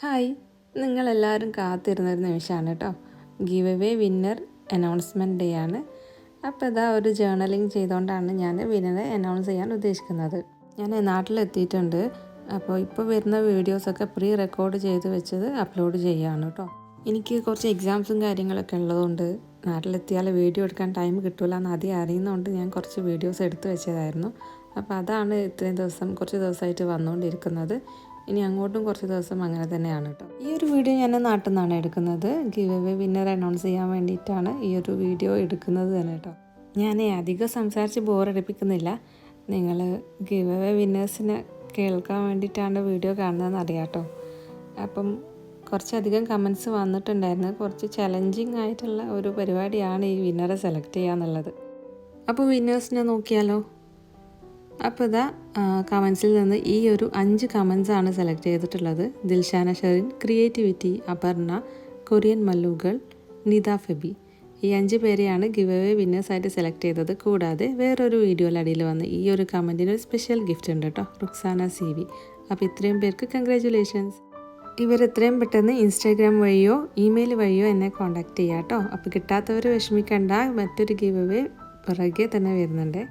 Hi, നിങ്ങളെല്ലാവരും കാത്തിരുന്നൊരു നിമിഷമാണ് കേട്ടോ. Give away winner announcement day ആണ്. അപ്പോൾ ഇതാ ഒരു ജേർണലിങ് ചെയ്തുകൊണ്ടാണ് ഞാൻ വിന്നറെ അനൗൺസ് ചെയ്യാൻ ഉദ്ദേശിക്കുന്നത്. ഞാൻ നാട്ടിലെത്തിയിട്ടുണ്ട്. അപ്പോൾ ഇപ്പോൾ വരുന്ന വീഡിയോസൊക്കെ പ്രീ റെക്കോർഡ് ചെയ്ത് വെച്ചത് അപ്ലോഡ് ചെയ്യുകയാണ് കേട്ടോ. എനിക്ക് കുറച്ച് എക്സാംസും കാര്യങ്ങളൊക്കെ ഉള്ളതുകൊണ്ട് നാട്ടിലെത്തിയാൽ വീഡിയോ എടുക്കാൻ ടൈം കിട്ടില്ല എന്ന് ആദ്യം അറിയുന്നതുകൊണ്ട് ഞാൻ കുറച്ച് വീഡിയോസ് എടുത്തു വെച്ചതായിരുന്നു. അപ്പോൾ അതാണ് ഇത്രയും കുറച്ച് ദിവസമായിട്ട് വന്നുകൊണ്ടിരിക്കുന്നത്. ഇനി അങ്ങോട്ടും കുറച്ച് ദിവസം അങ്ങനെ തന്നെയാണ് കേട്ടോ. ഈ ഒരു വീഡിയോ ഞാൻ നാട്ടിൽ നിന്നാണ് എടുക്കുന്നത്. ഗിവ് അവേ വിന്നർ അനൗൺസ് ചെയ്യാൻ വേണ്ടിയിട്ടാണ് ഈ ഒരു വീഡിയോ എടുക്കുന്നത് തന്നെ കേട്ടോ. ഞാൻ അധികം സംസാരിച്ച് ബോറടിപ്പിക്കുന്നില്ല. നിങ്ങൾ ഗിവ് അവേ വിന്നേഴ്സിനെ കേൾക്കാൻ വേണ്ടിയിട്ടാണ് വീഡിയോ കാണുന്നതെന്ന് അറിയാം കേട്ടോ. അപ്പം കുറച്ചധികം കമൻസ് വന്നിട്ടുണ്ടായിരുന്നു. കുറച്ച് ചലഞ്ചിങ് ആയിട്ടുള്ള ഒരു പരിപാടിയാണ് ഈ വിന്നറെ സെലക്ട് ചെയ്യുക എന്നുള്ളത്. അപ്പോൾ വിന്നേഴ്സിനെ നോക്കിയാലോ. അപ്പോൾ ഇതാ കമൻസിൽ നിന്ന് ഈ ഒരു 5 കമൻസാണ് സെലക്ട് ചെയ്തിട്ടുള്ളത്. ദിൽഷാന ഷെറിൻ, ക്രിയേറ്റിവിറ്റി, അപർണ, കൊറിയൻ മല്ലുകൾ, നിത ഫെബി. ഈ 5 പേരെയാണ് ഗിവ് അവേ വിന്നേഴ്സായിട്ട് സെലക്ട് ചെയ്തത്. കൂടാതെ വേറൊരു വീഡിയോയുടെ അടിയിൽ വന്ന് ഈ ഒരു കമൻറ്റിന് ഒരു സ്പെഷ്യൽ ഗിഫ്റ്റ് ഉണ്ട് കേട്ടോ, റുക്സാന CV. അപ്പോൾ ഇത്രയും പേർക്ക് കൺഗ്രാജുലേഷൻസ്. ഇവരെത്രയും പെട്ടെന്ന് ഇൻസ്റ്റാഗ്രാം വഴിയോ ഇമെയിൽ വഴിയോ എന്നെ കോൺടാക്റ്റ് ചെയ്യാം കേട്ടോ. അപ്പോൾ കിട്ടാത്തവർ വിഷമിക്കണ്ട, മറ്റൊരു ഗിവ് അവേ പുറകെ തന്നെ വരുന്നുണ്ട്.